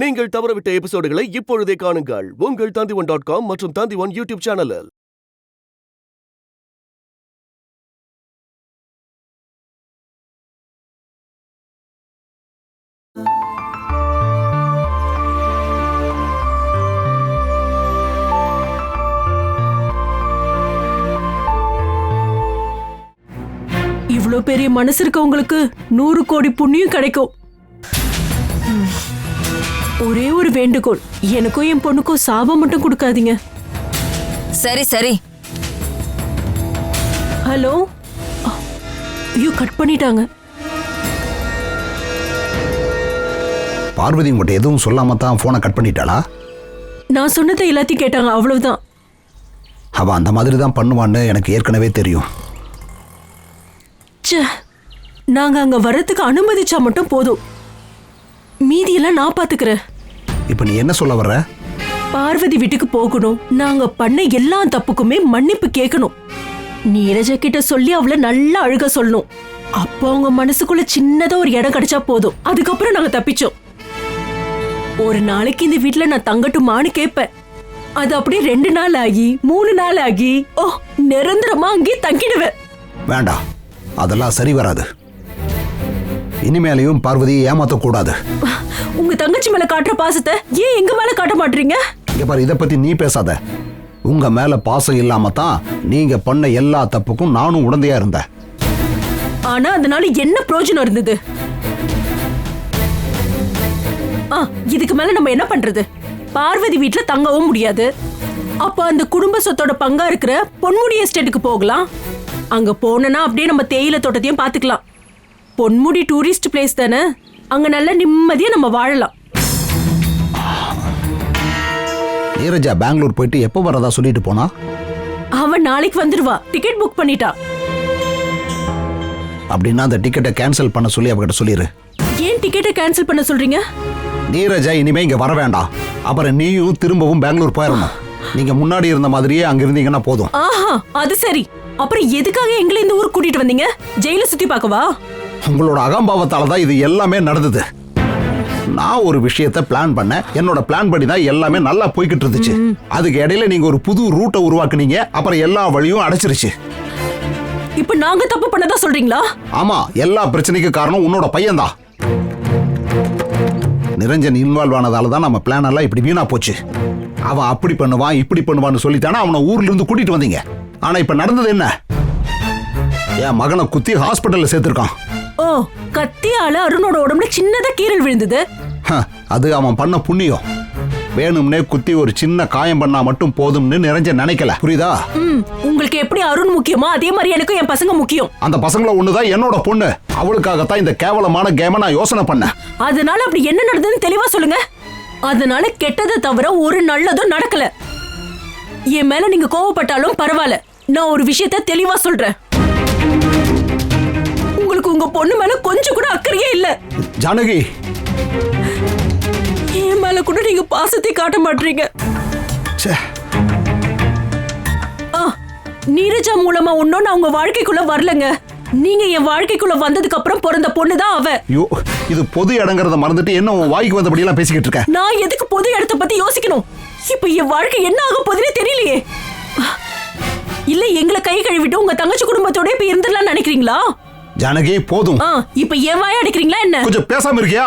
நீங்கள் தவறவிட்ட எபிசோடுகளை இப்பொழுதே காணுங்கள் உங்கள் Tandivan.com மற்றும் Tandivan யூடியூப் சேனலில். இவ்ளோ பெரிய மனசு இருக்கவங்களுக்கு 100 கோடி புண்ணியம் கிடைக்கும். ஒரே ஒரு வேண்டுகோள், எனக்கும் என் பொண்ணுக்கும் சாபம் மட்டும் கொடுக்காதீங்க. சரி சரி. ஹலோ, ஐயோ கட் பண்ணிட்டாங்க. பார்வதி உங்கள்கிட்ட எதுவும் சொல்லாம தான் போனை கட் பண்ணிட்டாளா? நான் சொன்னதை எல்லாத்தையும் கேட்டாங்க, அவ்வளவுதான். அவ அந்த மாதிரி தான் பண்ணுவான்னு எனக்கு ஏற்கனவே தெரியும். நாங்க அங்க வர்றதுக்கு அனுமதிச்சா மட்டும் போதும், மீதியெல்லாம் நான் பாத்துக்கிறேன். இப்ப நீ என்ன சொல்ல வர்ற? பார்வதி வீட்டுக்கு போகணும், நாங்க பண்ண எல்லா தப்புக்குமே மன்னிப்பு கேட்கணும். நீரஜா கிட்ட சொல்லி அவளை நல்லா அழுக சொல்லணும். அப்போ அவங்க மனசுக்குள்ள சின்னதா ஒரு இடம் கிடைச்சா போதும், அதுக்கப்புறம் நாங்க தப்பிச்சோம். ஒரு நாளைக்கு இந்த வீட்டுல நான் தங்கட்டுமான்னு கேட்பேன். அது அப்படியே 2 நாள் ஆகி 3 நாள் ஆகி நிரந்தரமா அங்கே தங்கிடுவேன். வேண்டாம், அதெல்லாம் சரி வராது. இனிமேலையும் பார்வதியை ஏமாத்தக்கூடாது. உங்க தங்கச்சி மேல காட்டுற பாசத்தை ஏன் எங்க மேல காட்ட மாட்டீங்க? இங்க பாரு, இதை பத்தி நீ பேசாத. உங்க மேல பாசம் இல்லாம தான் நீங்க பண்ண எல்லா தப்புக்கும் நானும் உடந்தையா இருந்தேன். ஆனா அதனால என்ன பிரயோஜனம் இருந்தது? இதுக்கு மேல நம்ம என்ன பண்றது? பார்வதி வீட்டுல தங்கவும் முடியாது. அப்ப அந்த குடும்ப சொத்தோட பங்கா இருக்கிற பொன்முடி எஸ்டேட்டுக்கு போகலாம். அங்க போனா அப்படியே நம்ம தேயிலை தோட்டத்தையும் பாத்துக்கலாம். பொன்முடி டூரிஸ்ட் பிளேஸ் தானே, அங்க நல்ல நிம்மதியா நம்ம வாழலாம். நீரஜா பெங்களூர் போயிட்டு எப்போ வரதா சொல்லிட்டு போனா? அவன் நாளைக்கு வந்துருவா, டிக்கெட் புக் பண்ணிட்டா. அப்படின்னா அந்த டிக்கெட்டை கேன்சல் பண்ண சொல்லி அவகிட்ட சொல்லிரு. ஏன் டிக்கெட்டை கேன்சல் பண்ண சொல்றீங்க? நீரஜா இனிமே இங்க வர வேண்டாம். அப்புறம் நீயும் திரும்பவும் பெங்களூர் போயிடணும். நீங்க முன்னாடி இருந்த மாதிரியே அங்க இருந்தீங்கன்னா போதும். ஆஹா, அது சரி. அப்புறம் எதுக்காக எங்களை இந்த ஊருக்கு கூட்டிட்டு வந்தீங்க? ஜெயில சுத்தி பார்க்கவா? உங்களோட அகம்பாவத்தால தான் இது எல்லாமே நடந்தது. நான் ஒரு விஷயத்தை பிளான் பண்ணேன். என்னோட பிளான் படி தான் எல்லாமே நல்லா போய்கிட்டு இருந்துச்சு. அதுக்கு இடையில நீங்க ஒரு புது ரூட்டை உருவாக்குனீங்க. அப்புறம் எல்லா வழியும் அடைச்சிருச்சு. இப்ப நாங்க தப்பு பண்ணதா சொல்றீங்களா? ஆமா, எல்லா பிரச்சனைக்கு காரணம் உன்னோட பையன்தான். நிரஞ்சன் இன்வால்வ் ஆனதால தான் நம்ம பிளான் எல்லாம் இப்படி வீணா போச்சு. அவன் அப்படி பண்ணுவான் இப்படி பண்ணுவான்னு சொல்லித்தானே அவனை ஊர்ல இருந்து கூட்டிட்டு வந்தீங்க. ஆனா இப்ப நடந்தது என்ன? என் மகனை குத்தி ஹாஸ்பிட்டல்ல சேர்த்திருக்கான். ஓ, கத்தியால அருணோட உடம்புல சின்னதா கீறல் விழுந்தது. அது அவன் பண்ண புண்ணியம். வேணும்னே குத்தி ஒரு சின்ன காயம் பண்ணா மட்டும் போதும்னு நிரஞ்சன் நினைக்கல, புரியுதா? உங்களுக்கு எப்படி அருண் முக்கியமோ அதே மாதிரி எனக்கும் என் பசங்க முக்கியம். அந்த பசங்கள ஒண்ணுதான் என்னோட பொண்ணு. அவளுக்காகத்தான் இந்த கேவலமான கேம நான் யோசனை பண்ணேன். அதனால அப்படி என்ன நடந்ததுன்னு தெளிவா சொல்லுங்க. அதனால கெட்டதை தவிர ஒரு நல்லதும் நடக்கல. என் மேல நீங்க கோவப்பட்டாலும் பரவாயில்ல, நான் ஒரு விஷயத்த தெளிவா சொல்றேன். உங்களுக்கு உங்க பொண்ணு மேல கொஞ்சம் கூட அக்கறையே இல்ல. ஜானகி, என் மேல கூட நீங்க பாசத்தை காட்ட மாட்டீங்க. நீரஜா மூலமா ஒன்னும் நான் உங்க வாழ்க்கைக்குள்ள வரலங்க. நீங்க என் வாழ்க்கைக்குள்ள வந்ததுக்கு அப்புறம் பிறந்த பொண்ணுதான் அவ. ஐயோ, இது பொது இடங்கறத மறந்துட்டு என்ன உன் வாய்க்கு வந்தபடி எல்லாம் பேசிக்கிட்டு இருக்க? நான் எதுக்கு பொது இடத்தை பத்தி யோசிக்கணும்? இப்ப என் வாழ்க்கை என்ன ஆக போகுதுன்னு தெரியலையே. இல்ல எங்களை கை கழுவிட்டு உங்க தங்கச்சி குடும்பத்தோட இப்ப இருந்துடலாம்னு நினைக்கிறீங்களா? ஜானகி போதும். இப்ப என் வாய அடிக்கிறீங்களா என்ன? கொஞ்சம் பேசாம இருக்கியா?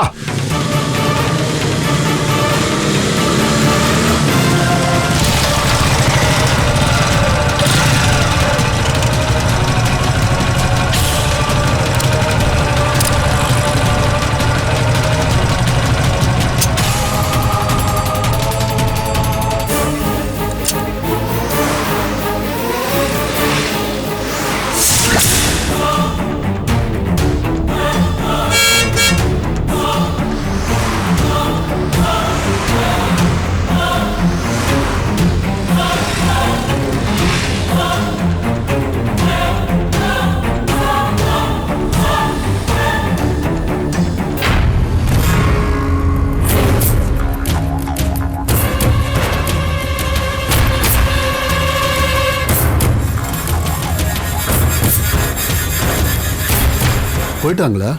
போயிட்டாங்களா?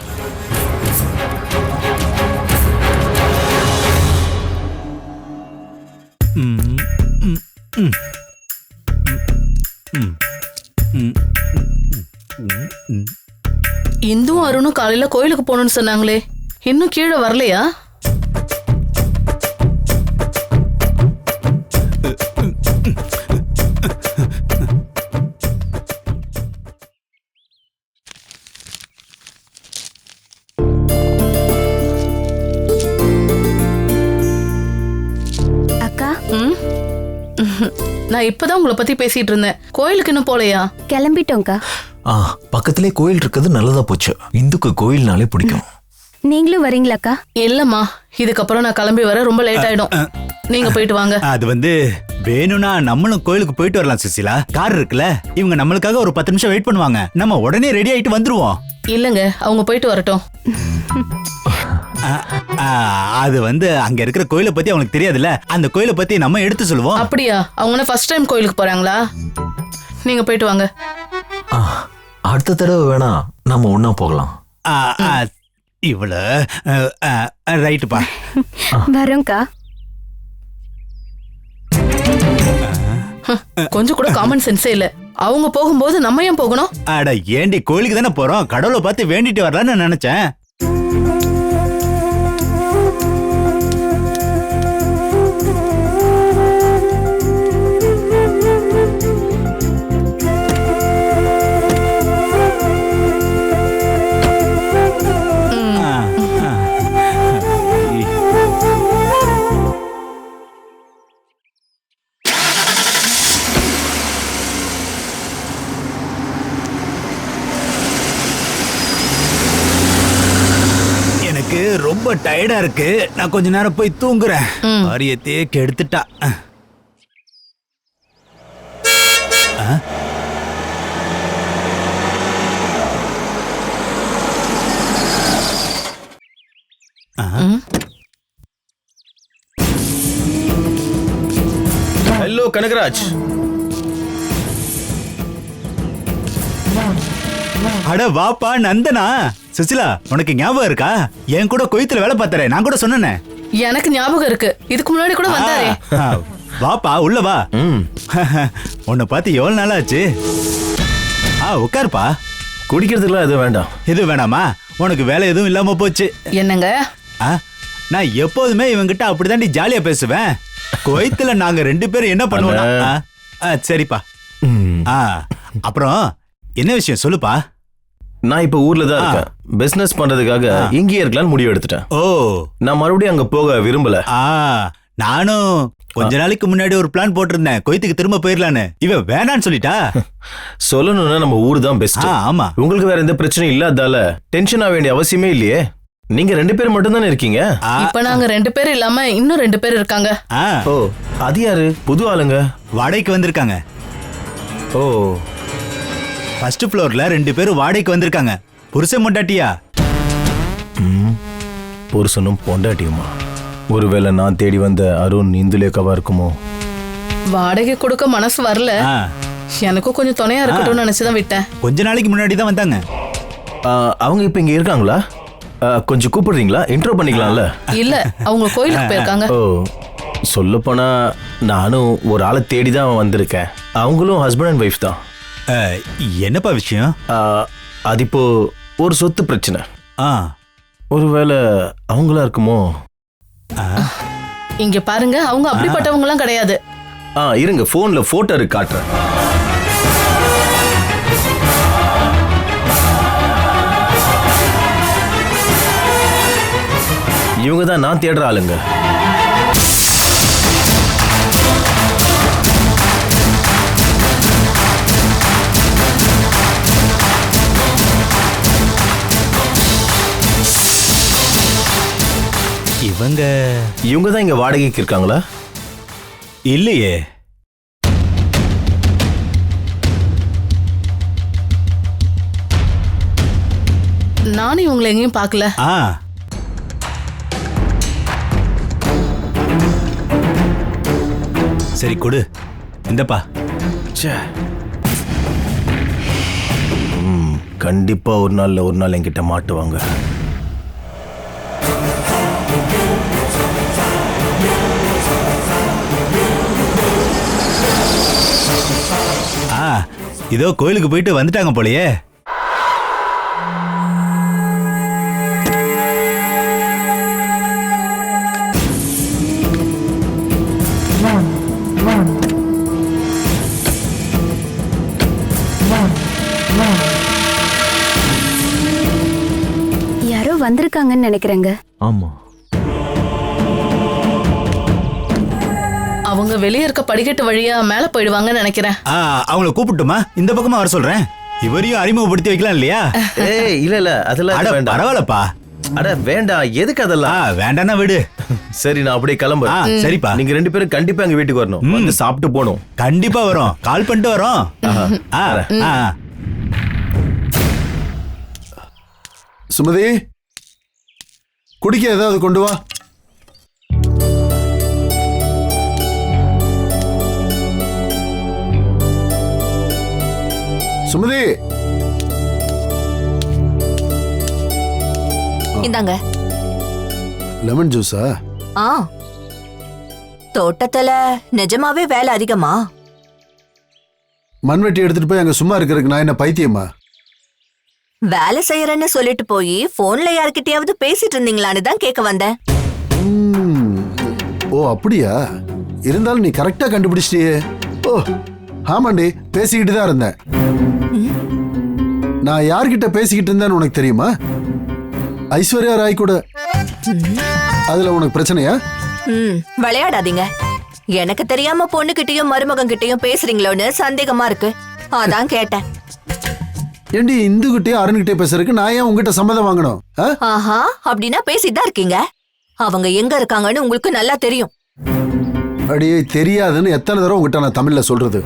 மதுவும் அருணும் காலையில கோயிலுக்கு போகணும்னு சொன்னாங்களே, இன்னும் கீழே வரலையா? அக்கா நான் இப்பதான் உங்களை பத்தி பேசிட்டு இருந்தேன். கோயிலுக்கு இன்னும் போலையா? கிளம்பிட்டோம்க்கா. பக்கத்திலே கோயில் இருக்கிறது நல்லதா போச்சு. இந்துக்கு கோயில்னாலே பிடிக்கும். நீங்களும் வரீங்களாக்கா? இல்லம்மா, இதுக்கப்புறம் நான் கிளம்பி வர ரொம்ப லேட் ஆயிடும். நீங்க போயிட்டு வாங்க. அது வேணும்னா நம்மளும் கோயிலுக்கு போயிட்டு வரலாம் சுசிலா. கார் இருக்குல்ல, இவங்க நம்மளுக்காக ஒரு 10 நிமிஷம் வெயிட் பண்ணுவாங்க. நம்ம உடனே ரெடி ஆயிட்டு வந்துருவோம். இல்லங்க, அவங்க போயிட்டு வரட்டும். அது அங்க இருக்கிற கோயிலை பத்தி அவங்களுக்கு தெரியாதுல்ல, அந்த கோயிலை பத்தி நம்ம எடுத்து சொல்லுவோம். அப்படியா? அவங்க ஃபர்ஸ்ட் டைம் கோயிலுக்கு போறாங்களா? நீங்க போயிட்டு வாங்க. அடுத்த தடவை வேணா நம்ம ஒன்னா போகலாம். இவ்வளவு ரைட்டுப்பா. வரோம்க்கா. கொஞ்சம் கூட காமன் சென்ஸே இல்ல. அவங்க போகும்போது நம்ம ஏன் போகணும்? அட ஏண்டி, கோயிலுக்கு தானே போறோம், கடவுளை பார்த்து வேண்டிட்டு வரலான்னு நினைச்சேன். எனக்கு ரொம்ப டயர்டா இருக்கு, நான் கொஞ்ச நேரம் போய் தூங்குறேன். காரியத்தையே கெடுத்துட்டா. ஹலோ கனகராஜ். அட வாப்பா நந்தனா. சுசிலா, உனக்கு ஞாபகம் இருக்கா? என் கூட கோயத்துல வேலை பார்த்தாரே, நான் கூட சொன்னேனே. எனக்கு ஞாபகம் இருக்கு, இதுக்கு முன்னாடி கூட வந்தாரே. வாப்பா உள்ள வா. உன்னை பார்த்து எவ்வளவு நாள் ஆச்சு. உட்காருப்பா. குடிக்கிறதுக்குலாம் எதுவும் வேண்டாம். இது வேணாமா? உனக்கு வேலை எதுவும் இல்லாம போச்சு. என்னங்க? நான் எப்போதுமே இவங்கிட்ட அப்படிதான் ஜாலியா பேசுவேன். கோயத்துல நாங்க 2 பேரும் என்ன பண்ணுவோம்? சரிப்பா. அப்புறம் என்ன விஷயம் சொல்லுப்பா. நான் இப்ப ஊர்ல தான் இருக்கேன். பிசினஸ் பண்றதுக்காக இங்கே இருக்கலாம்னு முடிவு எடுத்துட்டேன். ஓ, நான் மறுபடியும் அங்க போக விரும்பல. நானும் கொஞ்ச நாளைக்கு முன்னாடி ஒரு பிளான் போட்டிருந்தேன், கோயத்துக்கு திரும்ப போயிடலான்னு. இவ வேணான்னு சொல்லிட்டா. சொல்லணும்னா நம்ம ஊரு தான் பெஸ்ட். ஆமா, உங்களுக்கு வேற எந்த பிரச்சனையும் இல்லாதால டென்ஷன் ஆக வேண்டிய அவசியமே இல்லையே. நீங்க 2 பேர் மட்டும் தானே இருக்கீங்க. இப்ப நாங்க 2 பேர் இல்லாம இன்னும் 2 பேர் இருக்காங்க. ஓ, அது யாரு? புது ஆளுங்க வாடகைக்கு வந்திருக்காங்க. ஓ, ஃபர்ஸ்ட் ஃப்ளோர்ல 2 பேரும் வாடகைக்கு வந்திருக்காங்க. புருஷன் பொண்டாட்டியா? புருஷனும் பொண்டாட்டியுமா? ஒருவேளை நான் தேடி வந்த அருண் இந்துலேக்காவா இருக்குமோ? வாடகை கொடுக்க மனசு வரல. எனக்கும் கொஞ்சம் துணையா இருக்கட்டும்னு நினைச்சுதான் விட்டேன். கொஞ்ச நாளைக்கு முன்னாடி தான் வந்தாங்க. அவங்க இப்ப இங்க இருக்காங்களா? கொஞ்சம் கூப்பிடுறீங்களா? இன்ட்ரோ பண்ணிக்கலாம்ல. இல்ல, அவங்க கோயிலுக்கு போயிருக்காங்க. ஓ, சொல்ல போனா நானும் ஒரு ஆளை தேடி தான் வந்திருக்கேன். அவங்களும் ஹஸ்பண்ட் அண்ட் ஒய்ஃப் தான். என்னப்பா விஷயம்? அது இப்போ ஒரு சொத்து பிரச்சனை. ஒருவேளை அவங்களா இருக்குமோ? இங்க பாருங்க, அவங்க அப்படிப்பட்டவங்க எல்லாம் கிடையாது. இருங்க, போன்ல போட்டோ இருக்கு, காட்டுறேன். இவங்க தான் நான் தேடுற ஆளுங்க. இவங்க தான் இங்க வாடகைக்கு இருக்காங்களா? இல்லையே. நானும் இவங்களை எங்கேயும் பார்க்கல. சரி கொடு, இந்தப்பா. கண்டிப்பா ஒரு நாள் என்கிட்ட மாட்டுவாங்க. இதோ கோயிலுக்கு போயிட்டு வந்துட்டாங்க போலயே. வந்திருக்காங்கன்னு நினைக்கிறேங்க. ஆமா. அவங்க வெளியே இருக்க படிக்கட்டு வழியா மேல போயிடுவாங்கன்னு நினைக்கிறேன். அவங்கள கூப்பிட்டுமா இந்த பக்கமா வர சொல்றேன். இவரையும் அறிமுகப்படுத்தி வைக்கலாம் இல்லையா? ஏய் இல்ல அதெல்லாம் அட, வேண்டாம். பரவாயில்லப்பா. அட வேண்டாம், எதுக்கு அதெல்லாம்? வேண்டாம்னா விடு. சரி நான் அப்படியே கிளம்புறேன். சரிப்பா. நீங்க 2 பேரும் கண்டிப்பா எங்க வீட்டுக்கு வரணும். வந்து சாப்பிட்டு போகணும். கண்டிப்பா வரோம், கால் பண்ணிட்டு வரோம். சுமதி, குடிக்க ஏதாவது கொண்டு வா. சுமதி, இந்தாங்க. லெமன் ஜூஸா? ஆ, தோட்டத்துல நிஜமாவே வேலை அதிகமா? மண்வெட்டி எடுத்துட்டு போய் அங்க சும்மா இருக்கிறதுக்கு நான் என்ன பைத்தியமா? வேலை செய்யறேன்னு சொல்லிட்டு போய் போன்ல யார்கிட்டயாவது பேசிட்டு இருந்தீங்களான்னு தான் கேட்க வந்தேன். ஓ அப்படியா? இருந்தாலும் நீ கரெக்டா கண்டுபிடிச்சிட்டியே. ஓ ஆமாண்டி, பேசிக்கிட்டு தான் இருந்தேன். நான் யார்கிட்ட பேசிக்கிட்டு இருந்தேன்னு உனக்கு தெரியுமா? ஐஸ்வர்யா ராய் கூட. அதுல உனக்கு பிரச்சனையா? விளையாடாதீங்க. எனக்கு தெரியாம பொண்ணுகிட்டயும் மருமகன் கிட்டயும் பேசுறீங்களோன்னு சந்தேகமா இருக்கு, அதான் கேட்டேன். ஏண்டி இந்துகிட்டே அருண்கிட்டே பேசுறதுக்கு நான் ஏன் உங்ககிட்ட சம்மதம் வாங்கணும்? ஆஹா, அப்படின்னா பேசிட்டு தான் இருக்கீங்க. அவங்க எங்க இருக்காங்கன்னு உங்களுக்கு நல்லா தெரியும். அடியே தெரியாதுன்னு எத்தனை தடவை உங்ககிட்ட நான் தமிழ்ல சொல்றது?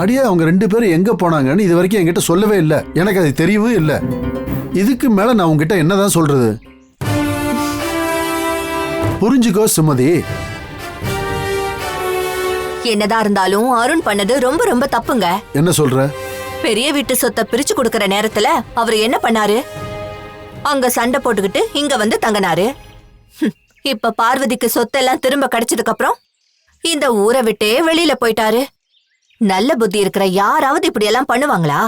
அடியே அவங்க 2 பேரும் எங்க போனாங்கன்னு இது வரைக்கும் என்கிட்ட சொல்லவே இல்லை. எனக்கு அது தெரியவும் இல்லை. இதுக்கு மேல நான் உங்ககிட்ட என்னதான் சொல்றது? புரிஞ்சுக்கோ சுமதி. என்னதான் இருந்தாலும் அருண் பண்ணது ரொம்ப ரொம்ப தப்புங்க. என்ன சொல்ற? பெரிய வீட்டு சொத்தை பிரிச்சு கொடுக்கற நேரத்துல அவர் என்ன பண்ணாரு? அங்க சண்டை போட்டுக்கிட்டு இங்க வந்து தங்கினாரு. இப்ப பார்வதிக்கு சொத்தெல்லாம் திரும்ப கிடைச்சதுக்கு அப்புறம் இந்த ஊரை விட்டே வெளியில போயிட்டாரு. நல்ல புத்தி இருக்கிற யாராவது இப்படி எல்லாம் பண்ணுவாங்களா?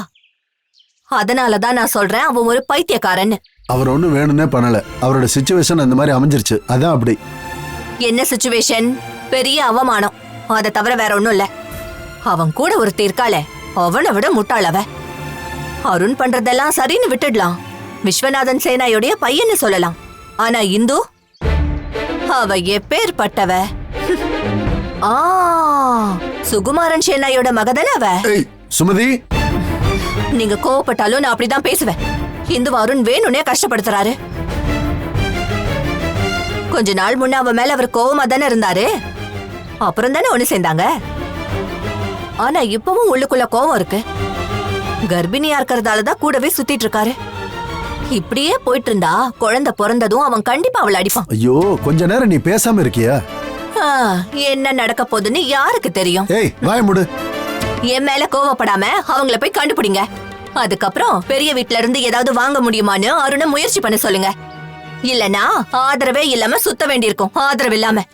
அதனாலதான் நான் சொல்றேன், அவன் ஒரு பைத்தியக்காரன். அவர் ஒண்ணும் வேணும்னே பண்ணல. அவரோட சிச்சுவேஷன் அந்த மாதிரி அமைஞ்சிருச்சு, அதான் அப்படி. என்ன சிச்சுவேஷன்? பெரிய அவமானம், அதை தவிர வேற ஒண்ணும் இல்ல. அவன் கூட ஒருத்தி இருக்காளே, அவனை விட முட்டாளவ. அருண் பண்றதெல்லாம் சரின்னு விட்டுடலாம், விஸ்வநாதன் சேனாயோடைய பையன்னு சொல்லலாம். ஆனா இந்து, அவ எப்பேற்பட்டவ? சுகுமாரன் சேனாயோட மகதான அவ. சுமதி, நீங்க கோவப்பட்டாலும் நான் அப்படிதான் பேசுவேன். இந்து அருண் வேணும்னே கஷ்டப்படுத்துறாரு. கொஞ்ச நாள் முன்ன அவ மேல அவர் கோவமா தானே இருந்தாரு, அப்புறம் தானே ஒண்ணு சேர்ந்தாங்க. ஆனா இப்பவும் உள்ளுக்குள்ள கோவம் இருக்கு. கர்ப்பிணியா இருக்கிறதாலதான் கூடவே சுத்திட்டு இருக்காரு. இப்படியே போயிட்டு இருந்தா குழந்தை பிறந்ததும் அவன் கண்டிப்பா அவளை அடிப்பான். ஐயோ கொஞ்ச நேரம் நீ பேசாம இருக்கியா? என்ன நடக்க போகுதுன்னு யாருக்கு தெரியும்? ஏய் வாய் மூடு. என் மேல கோவப்படாம அவங்கள போய் கண்டுபிடிங்க. அதுக்கப்புறம் பெரிய வீட்ல இருந்து ஏதாவது வாங்க முடியுமான்னு அருணை முயற்சி பண்ண சொல்லுங்க. இல்லனா ஆதரவே இல்லாம சுத்த வேண்டியிருக்கும். ஆதரவு இல்லாம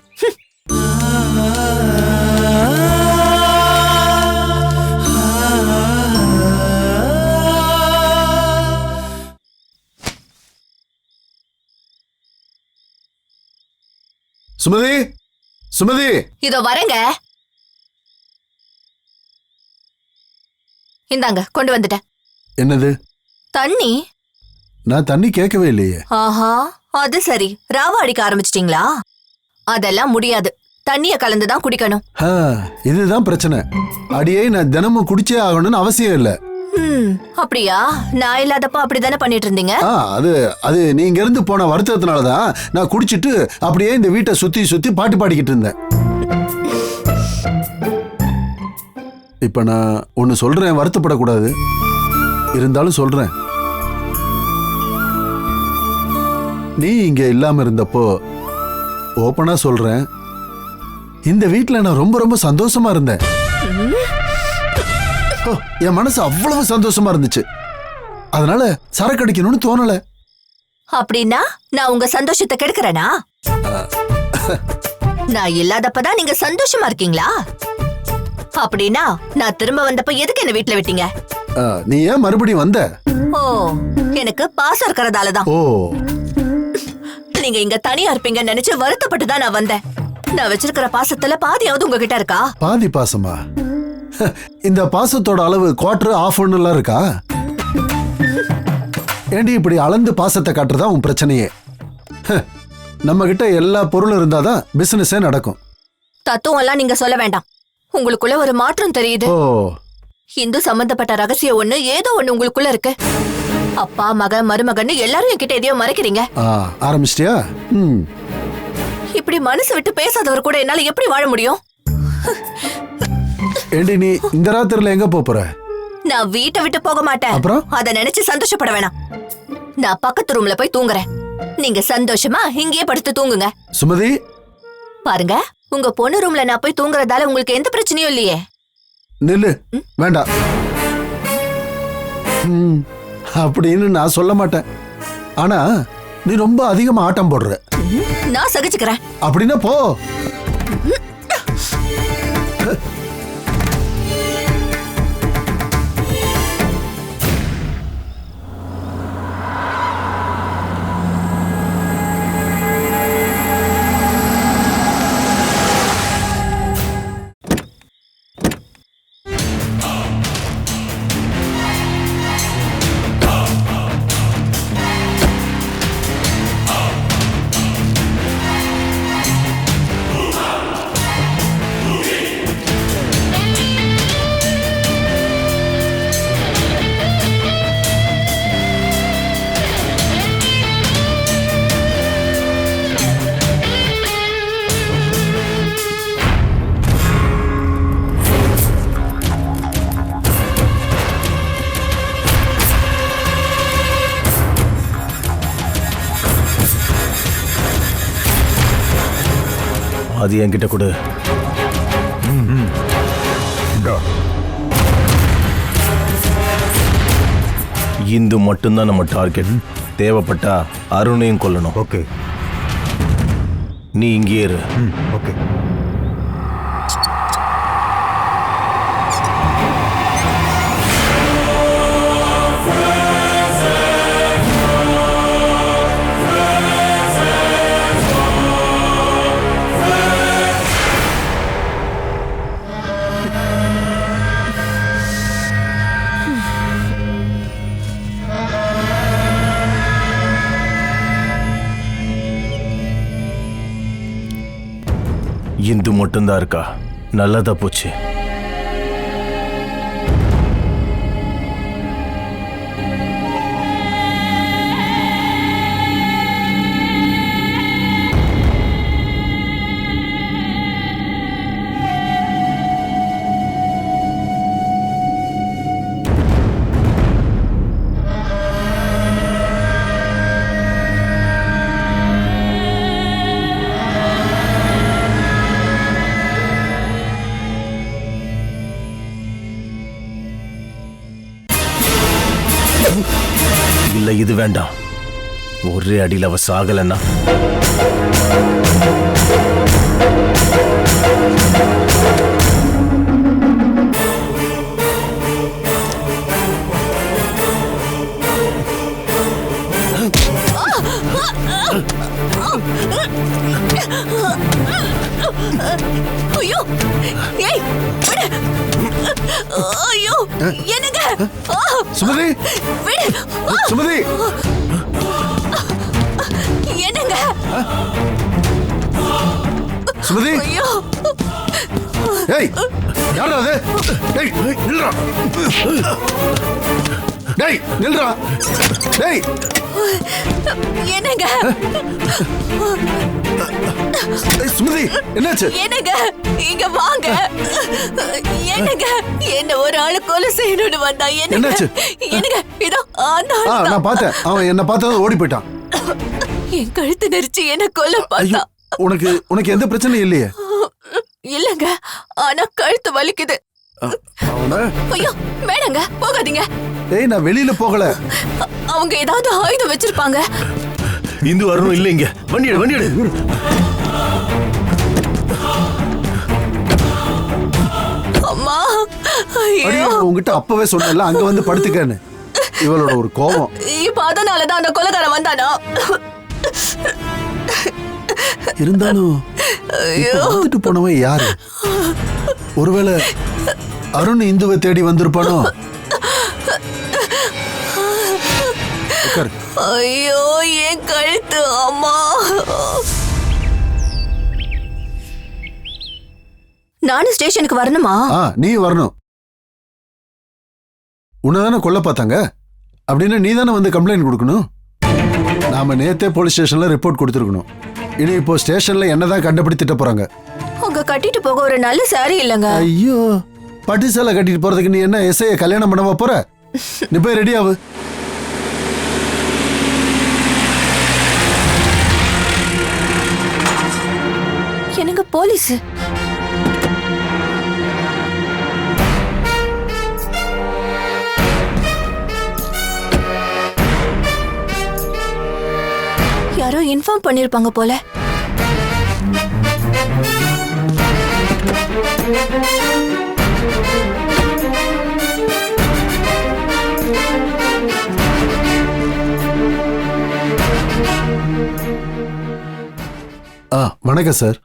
சுமதி, சுமதி, இதோ வரேங்க. இந்தாங்க கொண்டு வந்துட்டேன். என்னது? தண்ணி. நான் தண்ணி கேட்கவே இல்லையே. ஆஹா, அது சரி, ராவ அடிக்க ஆரம்பிச்சிட்டீங்களா? அதெல்லாம் முடியாது, தண்ணிய கலந்துதான் குடிக்கணும். இதுதான் பிரச்சனை. அடியே நான் தினமும் குடிச்சே ஆகணும்னு அவசியம் இல்ல. அப்படியா? நான் இல்லாதப்ப அப்படிதானே பண்ணிட்டு இருந்தீங்க. அது நீங்க இருந்து போன வருத்தத்தினாலதான் நான் குடிச்சிட்டு அப்படியே இந்த வீட்டை சுத்தி சுத்தி பாட்டு பாடிக்கிட்டு இருந்தேன். இப்ப நான் ஒன்னு சொல்றேன், வருத்தப்படக்கூடாது. இருந்தாலும் சொல்றேன், நீ இங்க இல்லாம இருந்தப்போ ஓப்பனா சொல்றேன், இந்த வீட்டுல நான் ரொம்ப ரொம்ப சந்தோஷமா இருந்தேன். என் மனசு அவ்வளவு சந்தோஷமா இருந்துச்சு. அதனால சரக்கு அடிக்கணும்னு தோணல. அப்படின்னா நான் உங்க சந்தோஷத்தை கெடுக்கிறேனா? நான் இல்லாதப்பதான் நீங்க சந்தோஷமா இருக்கீங்களா? அப்படின்னா நான் திரும்ப வந்தப்ப எதுக்கு என்ன வீட்டுல விட்டீங்க? நீ ஏன் மறுபடியும் வந்த? ஓ, எனக்கு பாசம் இருக்கிறதாலதான். ஓ, நீங்க இங்க தனியா இருப்பீங்கன்னு நினைச்சு வருத்தப்பட்டுதான் நான் வந்தேன். நான் வச்சிருக்கிற பாசத்துல பாதியாவது உங்ககிட்ட இருக்கா? பாதி பாசமா? இந்த பாசத்தோட அளவு குவார்டர், ஆஃப் எல்லாம் இருக்கா? ஏண்டி இப்படி அளந்து பாசத்தை காட்டுறதா உன் பிரச்சனையே? நம்ம கிட்ட எல்லா பொருளும் இருந்தாதான் பிசினஸே நடக்கும். தத்துவம் எல்லாம் நீங்க சொல்ல வேண்டாம். உங்களுக்குள்ள ஒரு மாற்றம் தெரியுது. ஓ, இந்து சம்பந்தப்பட்ட ரகசியம் ஒண்ணு ஏதோ ஒண்ணு உங்களுக்குள்ள இருக்கு. அப்பா மக மருமகன்னு எல்லாரும் என்கிட்ட எதையோ மறைக்கிறீங்க. ஆரம்பிச்சிட்டியா? இப்படி மனசு விட்டு பேசாதவர் கூட என்னால எப்படி வாழ முடியும்? ஏண்டி நீ இந்த ராத்திரில எங்க போற? நான் வீட்டை விட்டு போக மாட்டேன். அப்புறம் அத நினைச்சு சந்தோஷப்பட வேணாம். நான் பக்கத்து ரூம்ல போய் தூங்குறேன். நீங்க சந்தோஷமா இங்கேயே படுத்து தூங்குங்க. சுமதி, பாருங்க, உங்க பொண்ணு ரூம்ல நான் போய் தூங்குறதால உங்களுக்கு எந்த பிரச்சனையும் இல்லையே. நில்லு. வேண்டாம் அப்படின்னு நான் சொல்ல மாட்டேன். ஆனா நீ ரொம்ப அதிகமா ஆட்டம் போடுற. நான் சகிச்சுக்கிறேன். அப்படின்னா போ. அது என்கிட்ட கொடு. இந்து மட்டும்தான் நம்ம டார்கெட். தேவைப்பட்டா அருணையும் கொல்லணும். ஓகே, நீ இங்கே இரு. ஓகே. இந்து மட்டும்தான் இருக்கா? நல்லதா போச்சு. இல்ல, இது வேண்டாம். ஒரே அடியில் அவ சாகலன்னா ஐயோ, ஏய், விடு. ஐயோ, என்னங்க? சுமதி, விடு. சுமதி, என்னங்க? சுமதி. ஐயோ, ஏய், யாரா அது? டேய், நில்றா. டேய், நில்றா. டேய், என்னங்க? சுமதி, என்னாச்சு? என்னங்க, இங்க வாங்க. என்னங்க, என்ன ஒரு ஆளு கொலை செய்யணும்னு வந்தா? என்னாச்சு? என்னங்க, இதோ நான் பார்த்தேன். அவன் என்ன பார்த்ததும் ஓடி போயிட்டான். என் கழுத்து நெரிச்சு என்ன கொலை பார்த்தா. உனக்கு எந்த பிரச்சனையும் இல்லையே? இல்லங்க, ஆனா கழுத்து வலிக்குது. ஐயோ, வேணாங்க, போகாதீங்க. ஏய், நான் வெளியில போகல. அவங்க ஏதாவது ஆயுதம் வச்சிருப்பாங்க. இந்து வரணும். இல்ல, இங்க வண்டி எடு, வண்டி எடு. அம்மா, அடி, உங்ககிட்ட அப்பவே சொன்னல அங்க வந்து படுத்துக்கன்னு. இவளோட ஒரு கோபம். இப்ப அதனாலதான் அந்த கொலைகாரன் வந்தானா? இருந்தாலும் வந்துட்டு போனவன் யாரு? ஒருவேளை அருண் இந்துவை தேடி வந்திருப்பானோ? உட்காரு. ஐயோ என் கழுத்து அம்மா. நானும் ஸ்டேஷனுக்கு வரணுமா? நீ வரணும். உன்னதானே கொல்ல பார்த்தாங்க, அப்படின்னு நீ தானே வந்து கம்ப்ளைண்ட் கொடுக்கணும். நாம நேத்தே போலீஸ் ஸ்டேஷன்ல ரிப்போர்ட் கொடுத்துருக்கணும். இனி இப்போ ஸ்டேஷன்ல என்னதான் கண்டுபிடி திட்ட போறாங்க. உங்க கட்டிட்டு போக ஒரு நல்ல சாரி இல்லங்க. ஐயோ, பட்டு சேலை கட்டிட்டு போறதுக்கு நீ என்ன எஸ்ஐய கல்யாணம் பண்ணவா போற? நீ போய் ரெடி ஆகு. என்னங்க போலீஸ்? யாரோ இன்ஃபார்ம் பண்ணிருப்பாங்க போல. வணக்கம் சார்.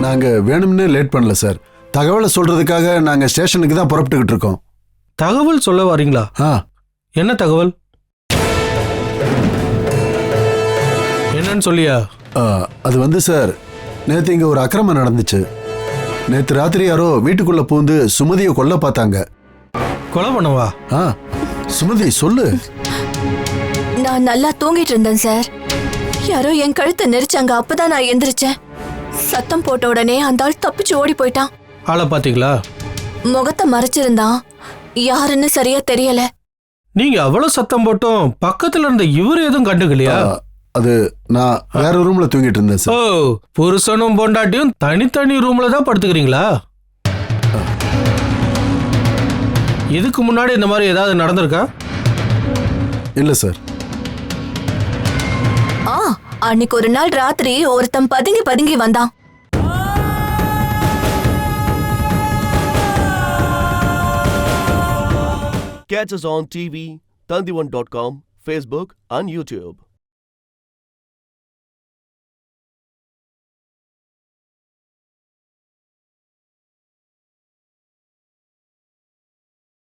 நாங்க வேணும்னே லேட் பண்ணல சார். தகவலை சொல்றதுக்காக நாங்க ஸ்டேஷனுக்கு தான் புறப்பட்டுக்கிட்டு இருக்கோம். தகவல் சொல்ல வரீங்களா? என்ன தகவல்? என்னன்னு சொல்லியா? அது வந்து சார், நேத்து இங்க ஒரு அக்கிரமம் நடந்துச்சு. நேத்து ராத்திரி யாரோ வீட்டுக்குள்ள பூந்து சுமதியை கொல்ல பார்த்தாங்க. கொலை பண்ணவா? சுமதி சொல்லு. நான் நல்லா தூங்கிட்டு இருந்தேன் சார். யாரோ என் கழுத்தை நெரிச்சாங்க. அப்பதான் நான் எந்திரிச்சேன். சத்தம் போட்ட உடனே அந்த ஆள் தப்பிச்சு ஓடி போயிட்டான். ஆளை பாத்தீங்களா? முகத்தை மறைச்சிருந்தான். யாருன்னு சரியா தெரியல. நீங்க அவ்வளவு சத்தம் போட்டோம் பக்கத்துல இருந்த இவரு எதுவும் கண்டுக்கலையா? அது நான் வேற ரூம்ல தூங்கிட்டு இருந்தேன் சார். ஓ, புருஷனும் பொண்டாட்டியும் தனித்தனி ரூம்ல தான் படுத்துக்கிறீங்களா? இதுக்கு முன்னாடி இந்த மாதிரி ஏதாவது நடந்திருக்கா? இல்ல சார். அன்னைக்கு ஒரு நாள் ராத்திரி ஒருத்தன் பதுங்கி வந்தான். Catch us on TV, Tandivan.com, Facebook and YouTube.